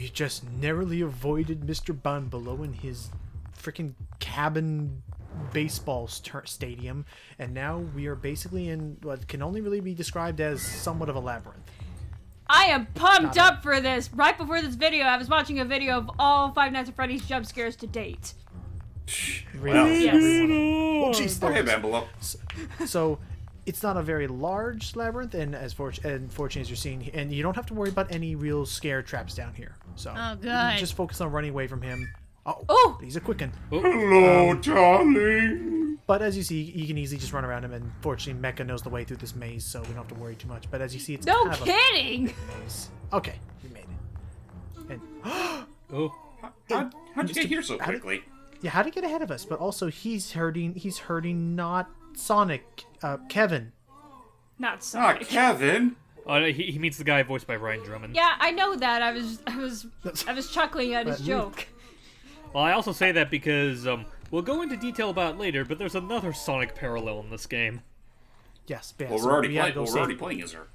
We just narrowly avoided Mr. Bun below in his freaking cabin baseball stadium, and now we are basically in what can only really be described as somewhat of a labyrinth. I am pumped up for this. Right before this video, I was watching a video of all Five Nights at Freddy's jump scares to date. Really? Yes. Oh, jeez, Okay, Bambolo. So, it's not a very large labyrinth, and as fortunate as you're seeing, and you don't have to worry about any real scare traps down here. So, Oh, good. just focus on running away from him. Oh! He's a quicken. Hello, darling. But as you see, you can easily just run around him, and fortunately, Mecha knows the way through this maze, so we don't have to worry too much. But as you see, it's No kind of kidding! a maze. Okay, we made it. And Oh, how'd you get here so quickly? yeah, how to get ahead of us? But also, he's hurting not Sonic, Kevin. Not Ah, Sonic. Kevin. Oh, he meets the guy voiced by Ryan Drummond. Yeah, I know that. I was chuckling at his joke. Well, I also say that because we'll go into detail about it later, but there's another Sonic parallel in this game. Yes, yeah, Well, so we're already we gotta playing. go Playing as her.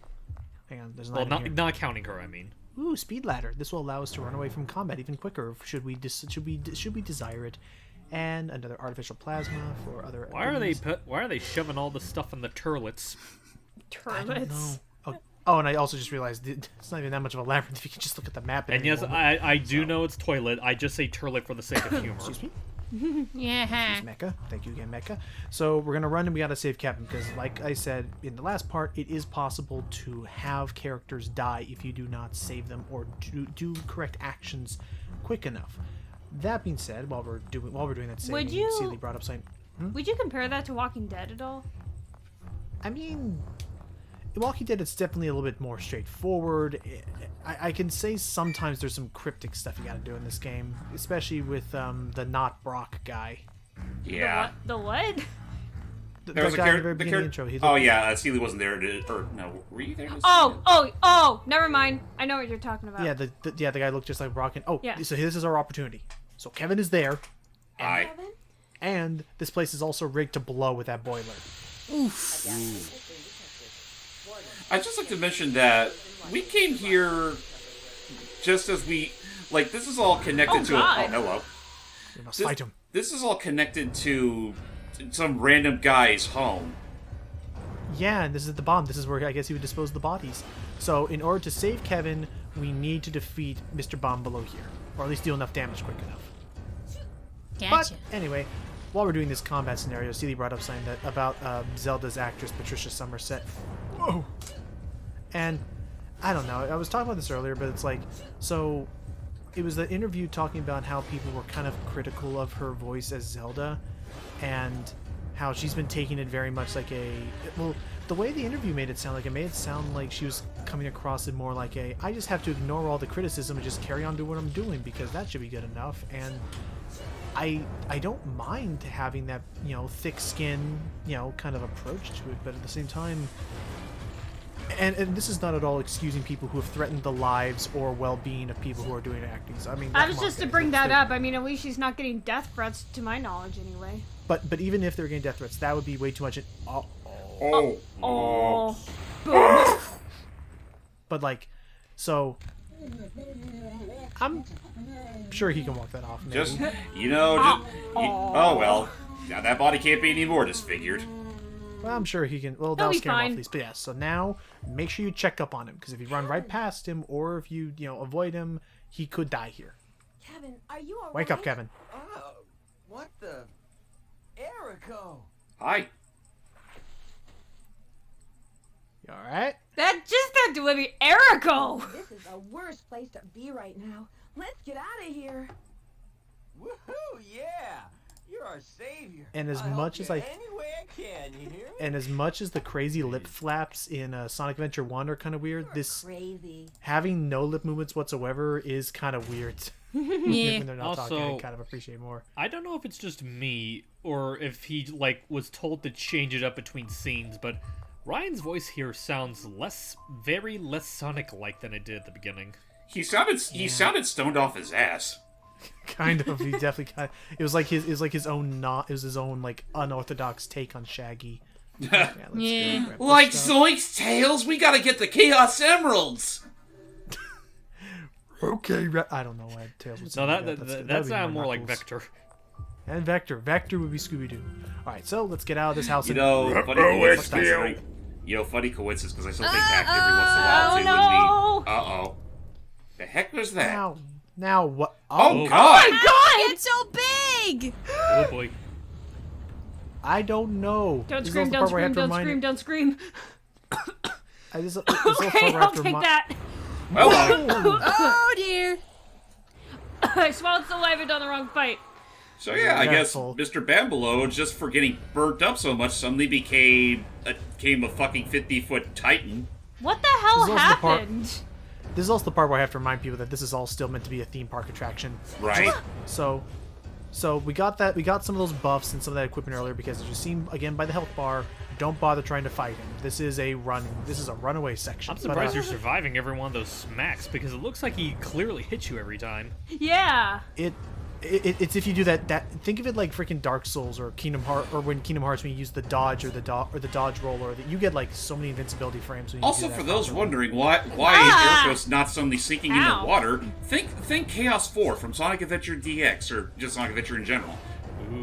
Hang on, there's Well, not here. not counting her, I mean. Ooh, speed ladder. This will allow us to run away from combat even quicker. Should we desire it? And another artificial plasma for other. Why are they shoving all this stuff in the turlets? I don't know. Turlets. Oh, and I also just realized it's not even that much of a labyrinth if you can just look at the map. And yes, I do know it's toilet. I just say turlet for the sake of humor. Excuse me. Yeah. Mecha. Thank you again, Mecha. So we're gonna run and we gotta save Kevin because, like I said in the last part, it is possible to have characters die if you do not save them or do correct actions quick enough. That being said, while we're doing that saving, Sealy brought up something. Would you compare that to Walking Dead at all? I mean, in Walking Dead, it's definitely a little bit more straightforward. I can say sometimes there's some cryptic stuff you gotta do in this game, especially with the not Brock guy. Yeah. The what? There was a guy at the very character. beginning of the intro. He Oh looked- yeah, Sealy wasn't there. Or no, were you there? Oh! Never mind. I know what you're talking about. Yeah, the guy looked just like Brock. And, Yeah. So this is our opportunity. So Kevin is there, Aye. and this place is also rigged to blow with that boiler. I'd just like to mention that we came here just as we like. This is all connected to. God. Oh, hello. We must fight him. This is all connected to some random guy's home. Yeah, and this is the bomb. This is where I guess he would dispose of the bodies. So in order to save Kevin, we need to defeat Mr. Bomb below here, or at least deal enough damage quick enough. Gotcha. But anyway, while we're doing this combat scenario, Sealy brought up something about Zelda's actress Patricia Somerset. Whoa. And I don't know. I was talking about this earlier, but it's like, so it was the interview talking about how people were kind of critical of her voice as Zelda, and how she's been taking it very much like the way the interview made it sound like she was coming across it more like I just have to ignore all the criticism and just carry on doing what I'm doing because that should be good enough. And I don't mind having that, thick skin, kind of approach to it, but at the same time, and this is not at all excusing people who have threatened the lives or well-being of people who are doing acting. So, I mean, I was come on, just to guys, bring let's that do- up. I mean, at least she's not getting death threats, to my knowledge, anyway. But even if they're getting death threats, that would be way too much. Oh. Boom. But so I'm sure he can walk that off. Maybe. Just oh well. Now that body can't be any more disfigured. Well, I'm sure he can. Well, He'll that'll be scare him off fine. at least. But yeah, so now make sure you check up on him because if you run right past him or if you avoid him, he could die here. Kevin, are you alright? Wake up, Kevin. Oh, what the? Erico! Hi. You all right? That delivery, Erico. This is the worst place to be right now. Let's get out of here. Woohoo! Yeah, you're our savior. And as I'll much help as you any way I can, you hear me? And as much as the crazy lip flaps in Sonic Adventure 1 are kind of weird, this Crazy. having no lip movements whatsoever is kind of weird. Yeah. When they're not talking, I Also- kind of appreciate more. I don't know if it's just me or if he was told to change it up between scenes, but Ryan's voice here sounds very less Sonic-like than it did at the beginning. He sounded stoned off his ass. Kind of. He definitely it was like his own unorthodox take on Shaggy. Yeah. Let's Yeah. go grab Like this stuff. Zoink's tails, we gotta get the Chaos Emeralds. Okay, I don't know why Tails would say No, that. that would be sounded more like Knuckles. Vector. And Vector. Vector would be Scooby-Doo. Alright, so let's get out of this house. You know, funny coincidence. What's You know, funny coincidence because I still think back every once in a while too. no. When we, uh-oh, the heck was that? Now what? Oh, God! It's so big! Oh boy. I don't know. Don't This is scream, also the don't part where I have scream, to don't remind scream, you- don't scream. this is also the part Okay, where I have I'll to take remi- that. Well, Oh dear. I swallowed saliva down the wrong bite. so yeah, I guess Careful. Mr. Bambalo, just for getting burnt up so much, suddenly became a fucking 50-foot titan. What the hell This is also the part- happened? This is also the part where I have to remind people that this is all still meant to be a theme park attraction. Right. So we got that. We got some of those buffs and some of that equipment earlier because, as you seen again by the health bar, don't bother trying to fight him. This is a runaway section. I'm surprised you're surviving every one of those smacks because it looks like he clearly hits you every time. Yeah. It's if you do that. Think of it like freaking Dark Souls or Kingdom Hearts, or when Kingdom Hearts when you use the dodge or the dodge roll, or that you get like so many invincibility frames. When you Also, do that for those properly. wondering why Ah! is Ericos not suddenly sinking in Ow. the water, think Chaos 4 from Sonic Adventure DX, or just Sonic Adventure in general.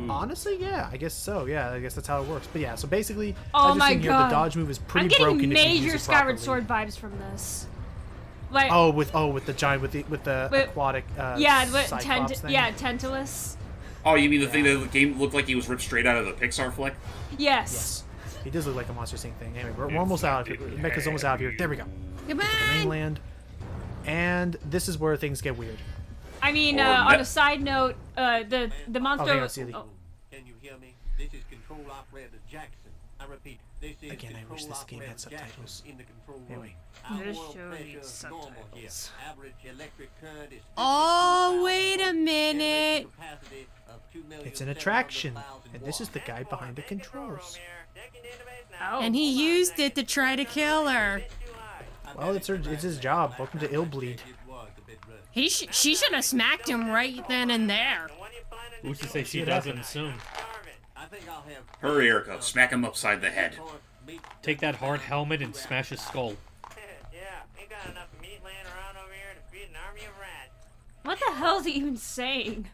Honestly, yeah, I guess so. Yeah, I guess that's how it works. But yeah, so basically, Oh as you're my seeing here, God. the dodge move is pretty I'm getting broken if you use major it Skyward properly. Sword vibes from this. Like, with the giant with the With- aquatic yeah, but Cyclops thing. Tantalus. Oh, you mean the thing that the game looked like he was ripped straight out of the Pixar flick? Yes. Yes, he does look like a Monster Inc. thing. Anyway, we're almost out of here. Mecha's almost out of here. There we go. Come The on. mainland, and this is where things get weird. I mean, Or on me- a side note, the monster. hang on, Celie. oh, Can you hear me? This is Control Operator Jackson. I repeat, this is Again, I Control wish this game had Operator subtitles. Jackson in the control room. Anyway. Our This oil show pressure needs is normal here. subtitles. Average electric current is Oh, 50,000 wait a volts. minute. Capacity of 2,700,000 It's an attraction, and this is watts. the guy behind the controls. Oh. And he used it to try to kill her. Well, it's his job. Welcome to Illbleed. It was a bit rough. She should have smacked him right then and there. Who's to say she it doesn't happens. soon? I think I'll have Hurry, Erico, smack him upside the head. Take that hard helmet and smash his skull. Yeah, ain't got enough meat laying around over here to feed an army of rats. What the hell is he even saying?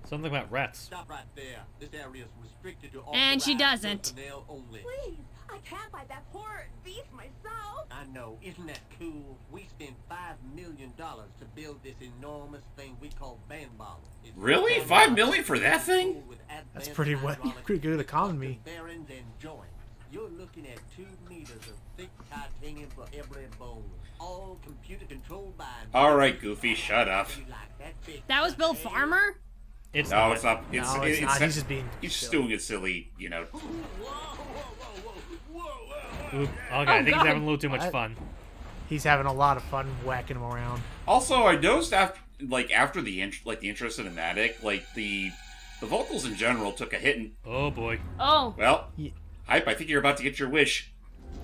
Something about rats. Stop right there. This area is restricted to And she authorized doesn't. personnel only. Please, I can't fight that poor beast myself. I know, isn't that cool? We spent $5 million to build this enormous thing we call Bambalo. It's Really? $5 million for that thing? with That's advanced pretty hydraulics, pretty good economy. bearings and joints. You're looking at 2 meters of thick titanium for every bone. All computer controlled by. All right, Goofy, shut up. That was Bill Farmer? It's No, not. it's not. It's, No, it's not. He's just being He's just silly. doing it silly, you know. Oop. Okay, I think he's God. having a little too much What? fun. He's having a lot of fun whacking him around. Also, I noticed after the intro cinematic, like the vocals in general took a hit. And Oh boy. Oh. well, Ye- Hype, I think you're about to get your wish.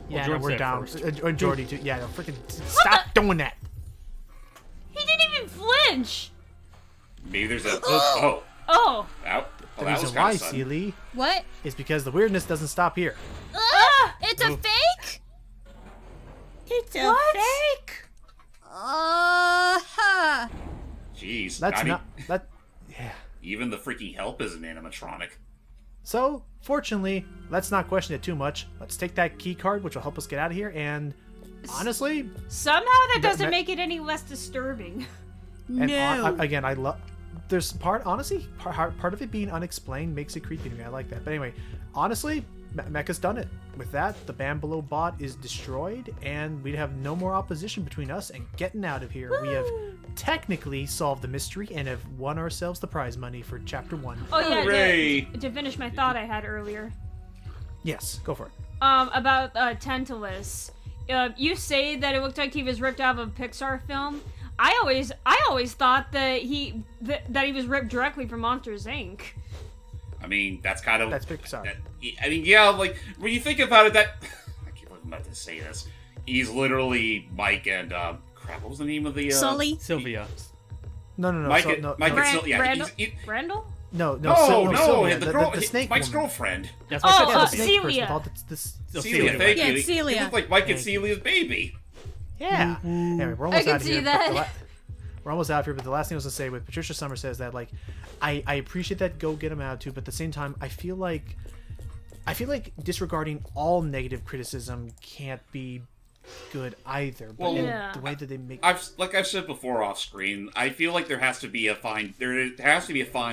Yeah, no, Jordan we're said down. first. Jordy, too. Yeah, no, freaking stop doing that. He didn't even flinch. Maybe there's a oh Oh. out. The Well, that was reason kind why, of sudden. Celie, What? is because the weirdness doesn't stop here. It's a Ooh. fake? It's a What? fake. Uh-huh. Jeez, That's not not that. Yeah. even the freaking help is an animatronic. So, fortunately, let's not question it too much. Let's take that key card, which will help us get out of here. And honestly, Somehow that That- doesn't that- make it any less disturbing. and No. again, I love. There's honestly, part of it being unexplained makes it creepy to me. I like that. But anyway, honestly, Mecha's done it. With that, the Bambalo bot is destroyed, and we have no more opposition between us and getting out of here. We have technically solved the mystery and have won ourselves the prize money for Chapter 1. Oh yeah. Hooray. To finish my thought I had earlier. Yes, go for it. About Tantalus. You say that it looked like he was ripped out of a Pixar film. I always thought that he was ripped directly from Monsters Inc. I mean, that's kind of That's Pixar. I mean, yeah, like when you think about it, that I can't believe I'm about to say this. He's literally Mike and crap. What was the name of the Sully? Sylvia. No. Mike, so, and, no, Mike no, and Sil- yeah, Randall? he's- Randall? no, no, Sylvia, the girl, the snake Mike's woman. girlfriend. That's Oh, what I Yeah, said. the uh, snake person Celia. called this. Oh, Celia, thank Yeah, you. it's Celia. He looked like Mike and Thank you. Celia's baby. Yeah. Anyway, we're almost can out of see here. that. we're almost out here, but the last thing I was gonna say with Patricia Summer says that like, I appreciate that go get him attitude, but at the same time, I feel like disregarding all negative criticism can't be good either. But Well, Yeah. the way that they make I've said before off screen, I feel like there has to be a fine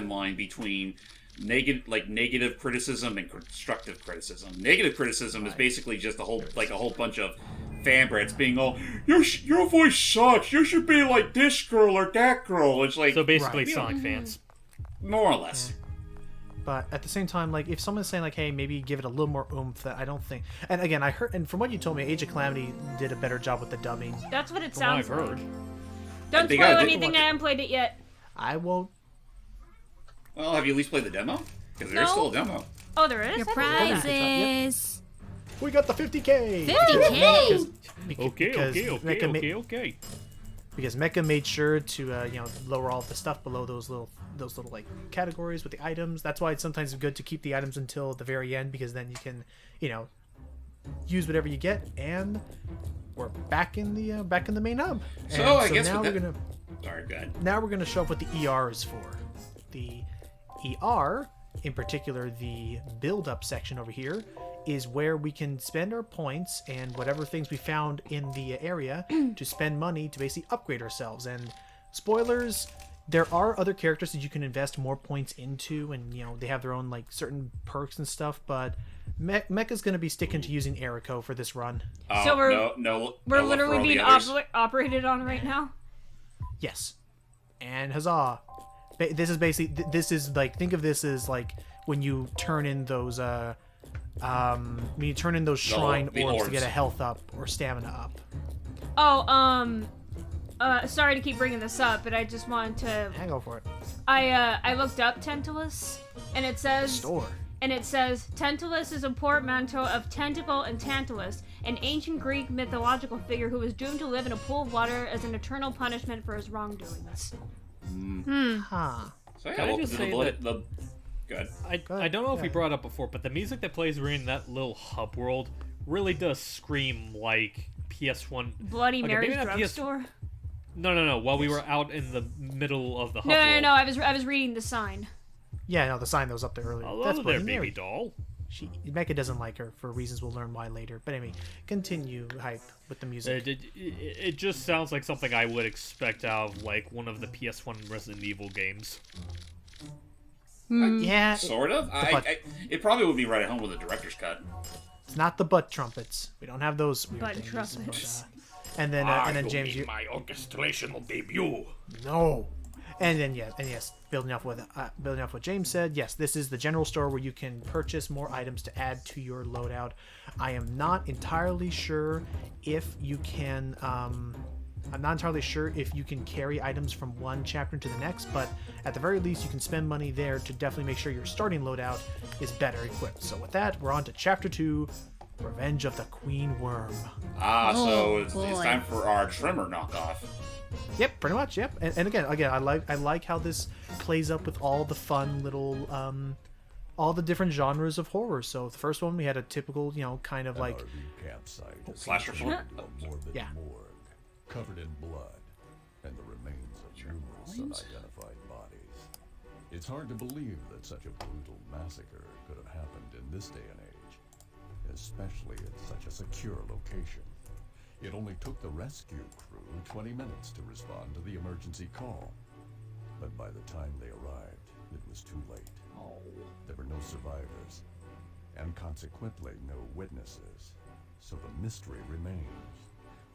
line between negative criticism and constructive criticism. Negative criticism is basically just a whole bunch of fanbrats being all, your voice sucks, you should be like this girl or that girl. It's like, So basically, Right. Sonic fans. more or less. But at the same time, like, if someone's saying, like, hey, maybe give it a little more oomph, that I don't think... And again, I heard... And from what you told me, Age of Calamity did a better job with the dubbing. That's what it From what I've sounds like. heard. Don't They spoil gotta do- anything. I haven't played it yet. I won't... Well, have you at least played the demo? Because there's No. still a demo. Oh, there is. Your I didn't know that. prizes. We got the 50K! 50K! Okay. Because Mecha made sure to, lower all the stuff below those little like categories with the items. That's why it's sometimes good to keep the items until the very end, because then you can, use whatever you get. And we're back in the main hub. So And I guess now with we're that- gonna Sorry, go ahead. now we're gonna show up what the ER is for. The ER, in particular, the build-up section over here, is where we can spend our points and whatever things we found in the area to spend money to basically upgrade ourselves. And spoilers, there are other characters that you can invest more points into, and they have their own like certain perks and stuff. But Mecha's gonna be sticking to using Erico for this run. So we're no, we're no for literally all the being others. operated on right now. Yes, and huzzah! This is basically like, think of this as like when you turn in those shrine the orbs to orbs. get a health up or stamina up. Oh, sorry to keep bringing this up, but I just wanted to. Yeah, go for it. I looked up Tantalus, and it says. Store. And it says, Tantalus is a portmanteau of tentacle and Tantalus, an ancient Greek mythological figure who was doomed to live in a pool of water as an eternal punishment for his wrongdoings. Huh. So yeah, Can I welcome just to say the good. I don't know if we Yeah. brought it up before, but the music that plays in that little hub world really does scream like PS1. Bloody Okay, Mary's maybe not drugstore? No. While we were out in the middle of the hub No, world. I was reading the sign. Yeah, no, the sign that was up there earlier. Hello That's there, Bloody baby Mary. doll. Mecha doesn't like her for reasons we'll learn why later. But anyway, continue hype with the music. It just sounds like something I would expect out of like one of the PS1 Resident Evil games. Yeah, Sort of. butt- It probably would be right at home with a director's cut. it's not the butt trumpets. We don't have those weird Butt things. trumpets. But, and then James, you my orchestrational debut. no. And then yes, building off what James said, yes, this is the general store where you can purchase more items to add to your loadout. I am not entirely sure if you can. I'm not entirely sure if you can carry items from one chapter to the next, but at the very least, you can spend money there to definitely make sure your starting loadout is better equipped. So with that, we're on to Chapter 2, Revenge of the Queen Worm. So it's boy. time for our Trimmer knockoff. Yep, pretty much. Yep, and again, I like how this plays up with all the fun little, all the different genres of horror. So the first one we had a typical, kind of like, campsite is Slasher film. a morbid Yeah. morgue, covered in blood, and the remains of numerous unidentified bodies. It's hard to believe that such a brutal massacre could have happened in this day and age, especially at such a secure location. It only took the rescue crew 20 minutes to respond to the emergency call. But by the time they arrived, it was too late. There were no survivors, and consequently no witnesses. So the mystery remains.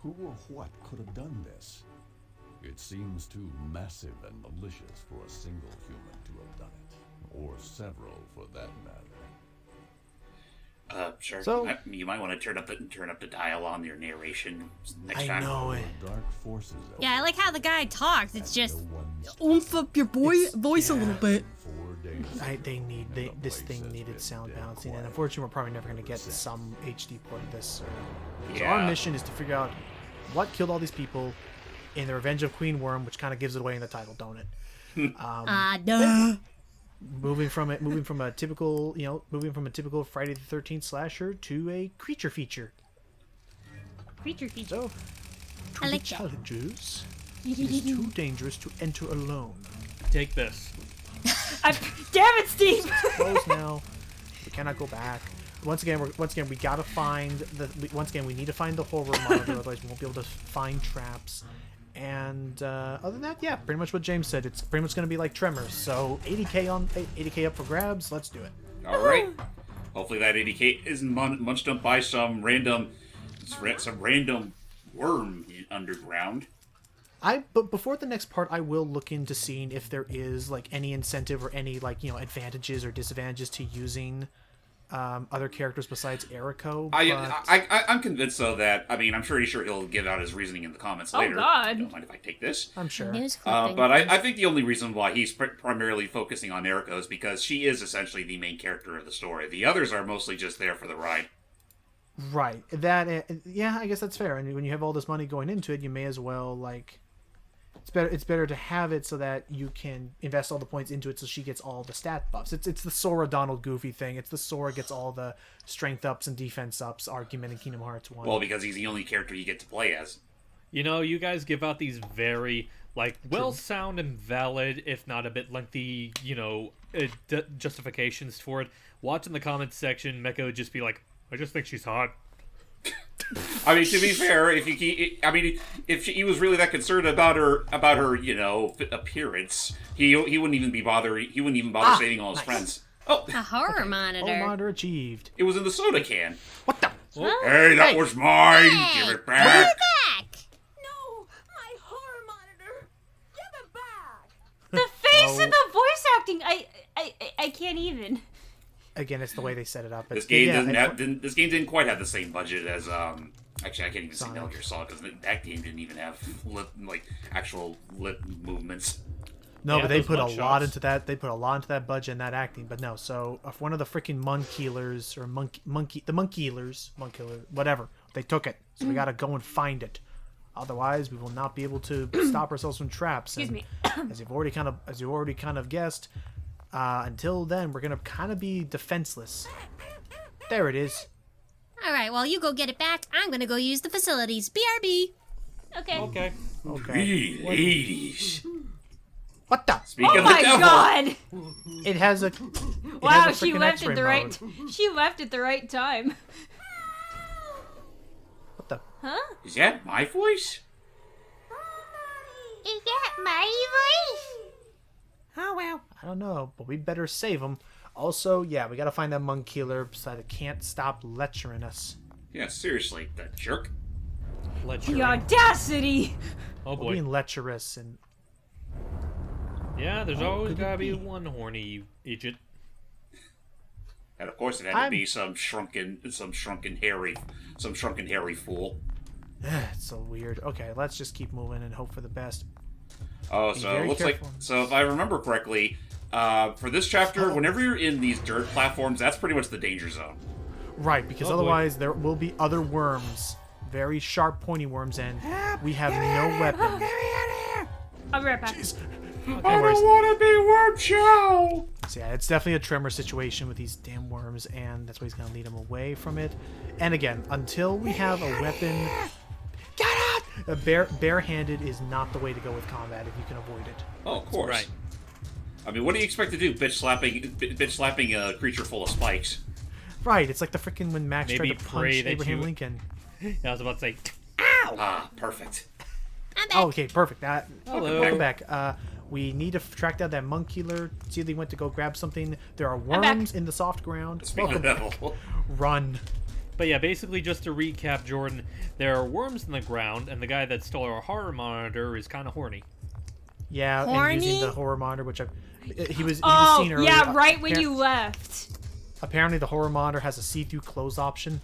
Who or what could have done this? It seems too massive and malicious for a single human to have done it. Or several, for that matter. Sure. So- You might want to turn up the dial on your narration next I time. know it. Dark forces. Yeah, I like how the guy talks. It's just No one's oomph up your voice a little bit. 4 days. This thing needed sound balancing, and unfortunately, we're probably never going to get some HD port of this. So our Yeah. mission is to figure out what killed all these people in the Revenge of Queen Worm, which kind of gives it away in the title, don't it? Duh. Moving from a typical Friday the 13th slasher to a creature feature. Creature feature. So, I like that. challenges. It is too dangerous to enter alone. Take this. Damn it, Steve! Closed now. We cannot go back. Once again, we gotta find we need to find the horror monitor, otherwise we won't be able to find traps. And other than that, yeah, pretty much what James said. It's pretty much gonna be like Tremors. So 80k up for grabs. Let's do it. All right. Hopefully that 80k isn't munched up by some random worm underground. But before the next part, I will look into seeing if there is like any incentive or any like advantages or disadvantages to using other characters besides Eriko. I'm convinced though that I'm pretty sure he'll give out his reasoning in the comments later. Oh God! Don't mind if I take this. I'm sure. But I think the only reason why he's primarily focusing on Eriko is because she is essentially the main character of the story. The others are mostly just there for the ride. Right. That. Yeah, I guess that's fair. And when you have all this money going into it, you may as well like. It's better to have it so that you can invest all the points into it so she gets all the stat buffs. It's the Sora Donald Goofy thing. It's the Sora gets all the strength ups and defense ups argument in Kingdom Hearts 1. Well, because he's the only character you get to play as. You guys give out these very, well-sound and valid, if not a bit lengthy, justifications for it. Watch in the comments section, Mecha would just be like, I just think she's hot. To be fair, if he was really that concerned about her, appearance, he wouldn't even bother saving all his friends. Oh, A horror monitor. Horror monitor achieved. it was in the soda can. What the? Hey, that was mine. Hey, Give it back. back. No! My horror monitor! Give it back! The face and the voice acting, I can't even. Again, it's the way they set it up. This game this game didn't quite have the same budget as Actually, I can't even say Metal Gear Solid because that game didn't even have actual lip movements. No, Yeah, but they those put a mug lot shots. into that. They put a lot into that budget and that acting. But no, so if one of the freaking Monkkeelers, whatever, they took it. So we gotta go and find it. Otherwise, we will not be able to stop ourselves from traps. Excuse me. As you've already kind of guessed, until then, we're gonna kind of be defenseless. There it is. All right, well, you go get it back. I'm gonna go use the facilities. BRB. Okay. Okay. Okay. Hey, ladies. What the? Speak Oh of the my devil. God! It has a. Wow, she left at the right. She left at the right time. What the? Huh? Is that my voice? Is that my voice? Oh well. I don't know, but we better save him. Also, yeah, we gotta find that Monkkeeler so that it can't stop lecturing us. Yeah, seriously, that jerk. The audacity! Oh We're boy. being lecherous and. Yeah, there's always could it gotta be be? one horny idiot. And of course, it had to be some shrunken hairy fool. It's so weird. Okay, let's just keep moving and hope for the best. Oh, Be so it very looks careful. like. So if I remember correctly, for this chapter, whenever you're in these dirt platforms, that's pretty much the danger zone. Right, because Oh, boy. otherwise there will be other worms, very sharp, pointy worms, and we have no weapon. I'll be right back. No worries. want to be worm chow. So yeah, it's definitely a Tremor situation with these damn worms, and that's why he's gonna lead him away from it. And again, until we have a weapon, get out! Barehanded is not the way to go with combat if you can avoid it. Oh, of course. Right. I mean, what do you expect to do? Bitch slapping a creature full of spikes. Right, it's like the freaking when Max Maybe tried to punch pray that Abraham you- Lincoln. I was about to say, Ah, perfect. I'm back. Oh, okay, perfect. Hello. Welcome back. We need to track down that Monkkeeler. See if they went to go grab something. There are back. worms in the soft ground. Speaking of Welcome. devil. Run. but yeah, basically just to recap, Jordan, there are worms in the ground, and the guy that stole our horror monitor is kind of horny. Yeah, and Horny? using the horror monitor, which he was Oh, seen earlier. yeah, right when you left. Apparently, the horror monitor has a see-through close option.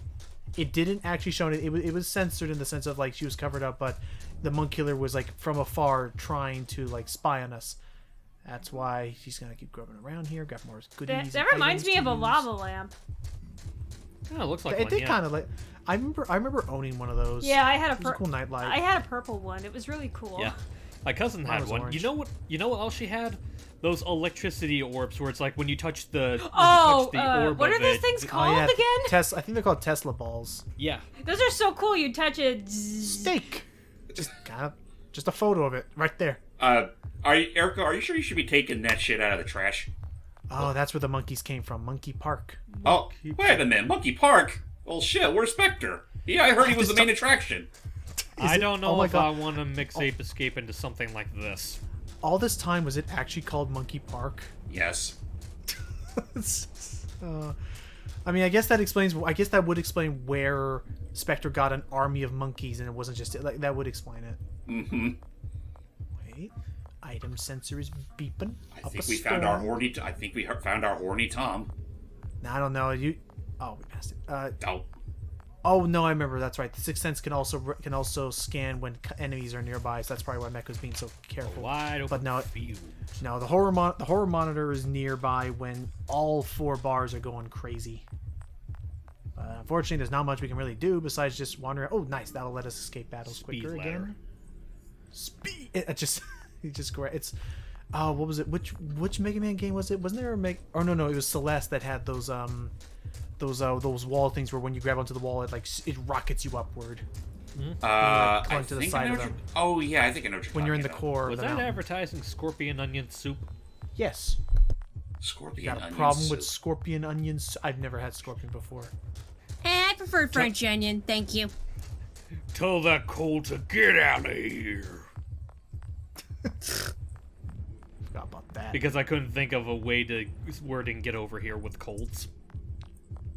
It didn't actually show it. It was censored in the sense of like she was covered up, but the Monkkeeler was like from afar trying to like spy on us. That's why she's gonna keep grubbing around here, grab more goodies. That and reminds items me of to a use. lava lamp. Yeah, it looks like It one, did yeah. kind of like. I remember owning one of those. Yeah, I had It was a cool nightlight. I had a purple one. It was really cool. Yeah. My cousin Mine had was one. orange. You know what else she had? Those electricity orbs where it's like when you touch the Oh, orb what of are those it, things Oh, called yeah, again? I think they're called Tesla balls. Yeah. Those are so cool. You touch it. zzz. Steak. Just gotta Just a photo of it right there. Erica, are you sure you should be taking that shit out of the trash? Oh, that's where the monkeys came from. Monkey Park. Oh, wait a minute, Monkey Park? Well, shit, where's Spectre? Yeah, I heard he was the main attraction. I don't know oh my if God. I want to mix Ape Escape into something like this. All this time, was it actually called Monkey Park? Yes. I mean, I guess that explains. I guess that would explain where Spectre got an army of monkeys, and it wasn't just like that. Would explain it. Mm-hmm. Wait, item sensor is beeping. I think we found our horny. I think we found our horny Tom. No, I don't know. Oh, we passed it. Oh. Oh no, I remember. That's right. The Sixth Sense can also scan when enemies are nearby. So that's probably why Mech was being so careful. Wide open But no, field. no. The horror monitor is nearby when all 4 bars are going crazy. Unfortunately, there's not much we can really do besides just wander. Oh, nice. That'll let us escape battles Speed quicker ladder. again. Speed. It just, it just great. It's, what was it? Which Mega Man game was it? Wasn't there a Oh no, it was Celeste that had those wall things where when you grab onto the wall, it rockets you upward. I Going to the think side I know of what them. Oh yeah, I think I know what you're When you're in the talking core. Was of the that mountain. advertising scorpion onion soup? Yes. about. Scorpion Got a onion problem soup. with scorpion onions? I've never had scorpion before. I prefer French onion, thank you. Tell that coal to get out of here. Forgot about that. Because I couldn't think of a way to word and get over here with colds.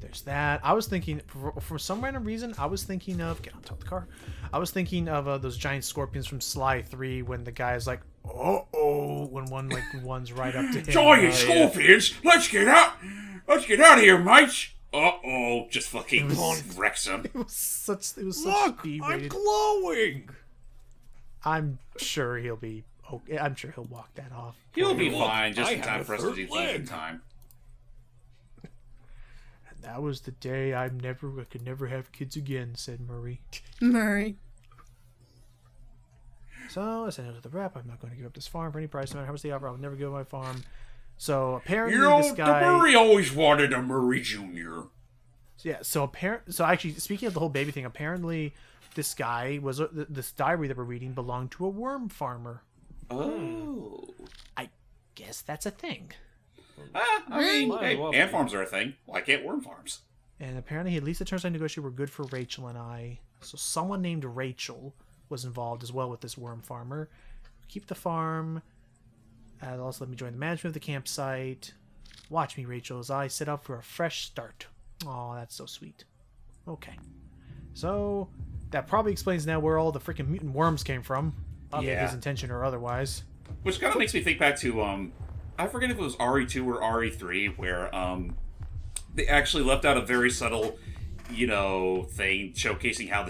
There's that. I was thinking, for some random reason, I was thinking of... Get on top of the car. I was thinking of those giant scorpions from Sly 3 when the guy's like, uh-oh, when one, one's right up to him. Giant scorpions! Let's get out of here, mates! Uh-oh, just fucking wrecks him. It was such Look, speed I'm rated. glowing! I'm sure he'll be... Okay. I'm sure he'll walk that off. He'll be Look, fine, just I in have time a for us to third do things leg. in time. And that was the day I could never have kids again, said Murray. Murray. So, I sent it to the rep. I'm not going to give up this farm for any price, no matter how much they offer. I will never give up my farm. So, apparently this guy... the Murray always wanted a Murray Jr. Yeah, so actually, speaking of the whole baby thing, apparently this guy was... this diary that we're reading belonged to a worm farmer. Oh. I guess that's a thing. I mean, Might hey, as well ant be. farms are a thing. Why can't worm farms? And apparently, at least the terms I negotiated were good for Rachel and I. So someone named Rachel was involved as well with this worm farmer. Keep the farm. Also, let me join the management of the campsite. Watch me, Rachel, as I set up for a fresh start. Oh, that's so sweet. Okay. So, that probably explains now where all the freaking mutant worms came from. Be it Yeah. his intention or otherwise. Which kind of makes me think back to, I forget if it was RE2 or RE3, where, they actually left out a very subtle, thing showcasing how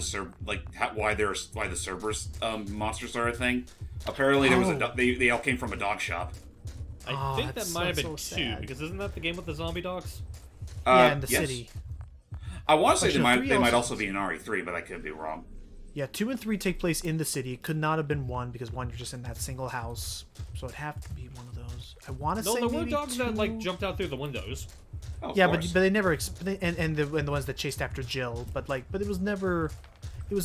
why the Cerberus, monsters are a thing. Apparently there was they all came from a dog shop. I think that that's might have been so 2, sad. because isn't that the game with the zombie dogs? Yeah, in the yes. city. I want to say Actually, they might 3 also be in RE3, but I could be wrong. Yeah, 2 and 3 take place in the city. It could not have been 1 because 1 you're just in that single house. So it'd have to be one of those. I want to No, say there were maybe dogs 2. that jumped out through the windows. Oh, of Yeah, course. but they never and the ones that chased after Jill, but it was never they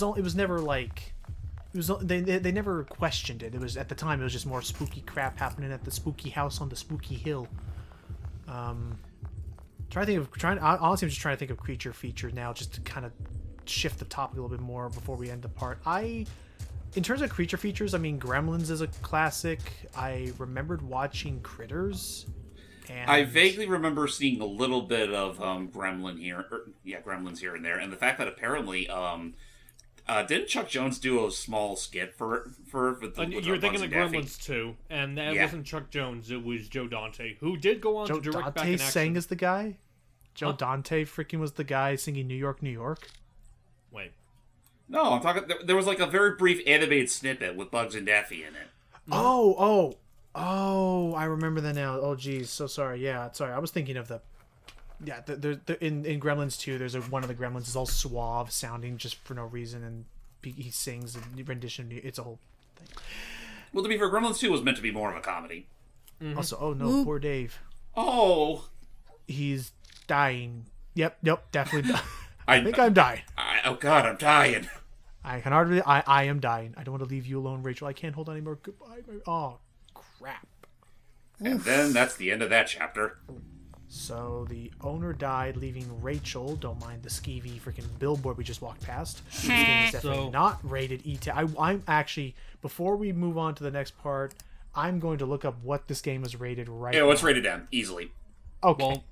never questioned it. It was at the time it was just more spooky crap happening at the spooky house on the spooky hill. Honestly, I'm just trying to think of creature features now, just to kind of shift the topic a little bit more before we end the part. In terms of creature features, I mean, Gremlins is a classic. I remembered watching Critters. And I vaguely remember seeing a little bit of Gremlins here and there, and the fact that apparently didn't Chuck Jones do a small skit for the You're thinking Bugs of and Daffy? Gremlins 2, and that Yeah. wasn't Chuck Jones, it was Joe Dante, who did go on Joe to direct Back Dante in Action. sang as the guy? Joe Huh? Dante freaking was the guy singing New York, New York? Wait. No, I'm talking. There was like a very brief animated snippet with Bugs and Daffy in it. Oh, I remember that now. Oh, geez, so sorry. Yeah, sorry. I was thinking of in Gremlins 2, there's one of the Gremlins is all suave sounding just for no reason, and he sings a rendition. It's a whole thing. Well, to be fair, Gremlins 2 was meant to be more of a comedy. Also, oh no, poor Dave. Oh, He's dying. Yep, definitely. I I think I'm dying. oh God, I'm dying. I can hardly. I am dying. I don't want to leave you alone, Rachel. I can't hold on anymore. Goodbye. Oh, crap. And then that's the end of that chapter. So the owner died, leaving Rachel. Don't mind the skeevy freaking billboard we just walked past. This game is definitely not rated E10. I'm actually, before we move on to the next part, I'm going to look up what this game is rated right now. Yeah, it's rated M, easily. Okay.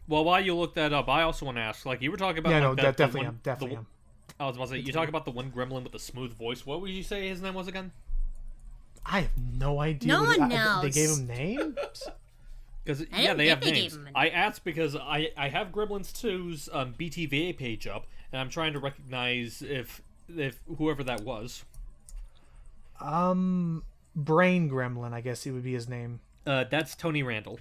Well, while you look that up, I also want to ask, like, you were talking about... Yeah, like, no, definitely am. Definitely am. I was about to say, you talk about the one gremlin with the smooth voice. What would you say his name was again? I have no idea. No one knows. They gave him names? Because, I yeah, don't they have think they names. gave him I asked because I have Gremlins 2's BTVA page up, and I'm trying to recognize if whoever that was. Brain Gremlin, I guess it would be his name. That's Tony Randall.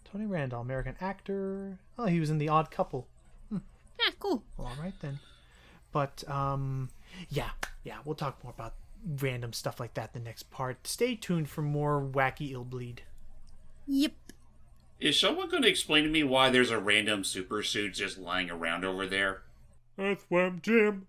Tony Randall, American actor. Oh, he was in The Odd Couple. Yeah, cool. Well, all right then. But yeah, we'll talk more about random stuff like that in the next part. Stay tuned for more wacky Illbleed. Yep. Is someone going to explain to me why there's a random super suit just lying around over there? Earthworm Jim.